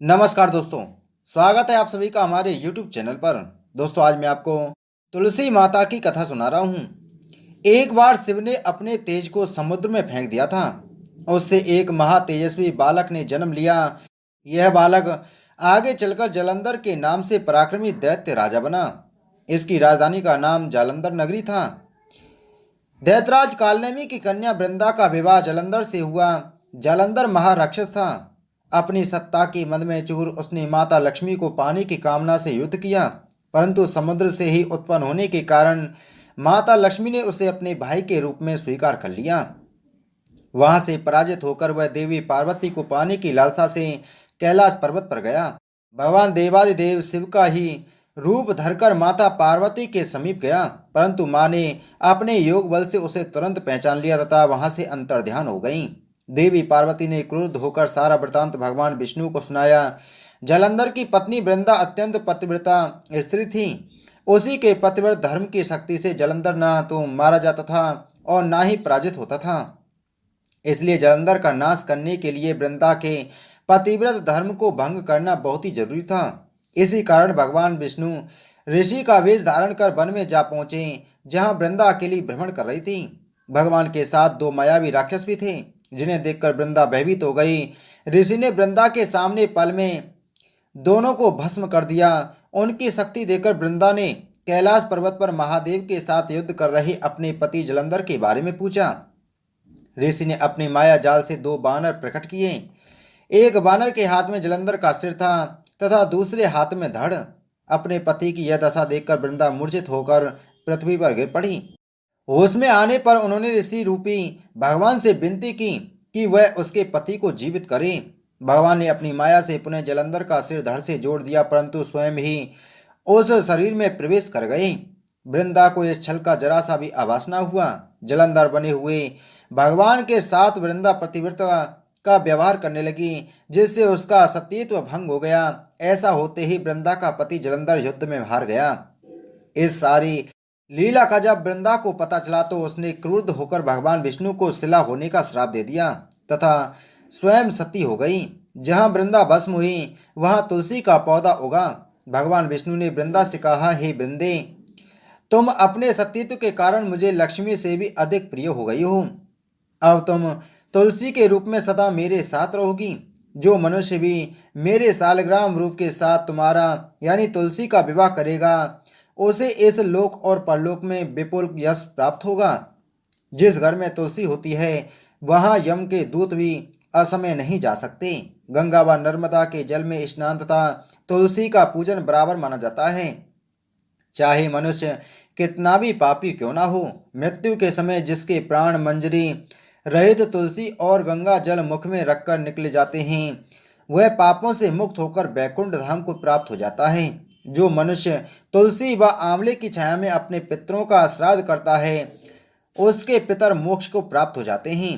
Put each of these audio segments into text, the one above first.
नमस्कार दोस्तों। स्वागत है आप सभी का हमारे YouTube चैनल पर। दोस्तों आज मैं आपको तुलसी माता की कथा सुना रहा हूँ। एक बार शिव ने अपने तेज को समुद्र में फेंक दिया था। उससे एक महातेजस्वी बालक ने जन्म लिया। यह बालक आगे चलकर जालंधर के नाम से पराक्रमी दैत्य राजा बना। इसकी राजधानी का नाम जालंधर नगरी था। दैतराज कालनेमी की कन्या वृंदा का विवाह जालंधर से हुआ। जालंधर महाराक्षस था। अपनी सत्ता के मद में चूर उसने माता लक्ष्मी को पाने की कामना से युद्ध किया, परंतु समुद्र से ही उत्पन्न होने के कारण माता लक्ष्मी ने उसे अपने भाई के रूप में स्वीकार कर लिया। वहां से पराजित होकर वह देवी पार्वती को पाने की लालसा से कैलाश पर्वत पर गया। भगवान देवादिदेव शिव का ही रूप धरकर माता पार्वती के समीप गया, परंतु माँ ने अपने योग बल से उसे तुरंत पहचान लिया तथा वहां से अंतर्ध्यान हो गई। देवी पार्वती ने क्रुद्ध होकर सारा वृतांत भगवान विष्णु को सुनाया। जालंधर की पत्नी वृंदा अत्यंत पतिव्रता स्त्री थी। उसी के पतिव्रत धर्म की शक्ति से जालंधर ना तो मारा जाता था और ना ही पराजित होता था। इसलिए जालंधर का नाश करने के लिए वृंदा के पतिव्रत धर्म को भंग करना बहुत ही जरूरी था। इसी कारण भगवान विष्णु ऋषि का वेश धारण कर वन में जा पहुंचे, जहां वृंदा अकेली भ्रमण कर रही थी। भगवान के साथ दो मायावी राक्षस भी थे, जिन्हें देखकर वृंदा भयभीत हो गई। ऋषि ने वृंदा के सामने पल में दोनों को भस्म कर दिया। उनकी शक्ति देखकर वृंदा ने कैलाश पर्वत पर महादेव के साथ युद्ध कर रहे अपने पति जालंधर के बारे में पूछा। ऋषि ने अपने माया जाल से दो बानर प्रकट किए। एक बानर के हाथ में जालंधर का सिर था तथा दूसरे हाथ में धड़। अपने पति की यह दशा देखकर वृंदा मूर्छित होकर पृथ्वी पर गिर पड़ी। होश में आने पर उन्होंने ऋषि रूपी भगवान से विनती की कि वह उसके पति को जीवित करे। भगवान ने अपनी माया से पुनः जालंधर का सिर धड़ से जोड़ दिया, परंतु स्वयं ही उस शरीर में प्रवेश कर गए। वृंदा को इस छल का जरा सा भी आभास न हुआ। जालंधर बने हुए भगवान के साथ वृंदा पतिव्रता का व्यवहार करने लगी, जिससे उसका सतीत्व भंग हो गया। ऐसा होते ही वृंदा का पति जालंधर युद्ध में हार गया। इस सारी लीला का जब वृंदा को पता चला तो उसने क्रुद्ध होकर भगवान विष्णु को शिला होने का श्राप दे दिया तथा स्वयं सती हो गई। जहां वृंदा भस्म हुई वहां तुलसी का पौधा उगा। भगवान विष्णु ने वृंदा से कहा, हे वृंदे, तुम अपने सतीत्व के कारण मुझे लक्ष्मी से भी अधिक प्रिय हो गई हो। अब तुम तुलसी के रूप में सदा मेरे साथ रहोगी। जो मनुष्य भी मेरे सालग्राम रूप के साथ तुम्हारा यानी तुलसी का विवाह करेगा, उसे इस लोक और परलोक में विपुल यश प्राप्त होगा। जिस घर में तुलसी होती है वहां यम के दूत भी असमय नहीं जा सकते। गंगा व नर्मदा के जल में स्नान तथा तुलसी का पूजन बराबर माना जाता है। चाहे मनुष्य कितना भी पापी क्यों ना हो, मृत्यु के समय जिसके प्राण मंजरी रहित तुलसी और गंगा जल मुख में रखकर निकले जाते हैं, वह पापों से मुक्त होकर वैकुंठ धाम को प्राप्त हो जाता है। जो मनुष्य तुलसी व आंवले की छाया में अपने पितरों का श्राद्ध करता है, उसके पितर मोक्ष को प्राप्त हो जाते हैं।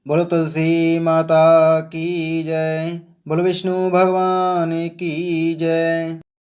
बोलो तुलसी माता की जय। बोलो विष्णु भगवान की जय।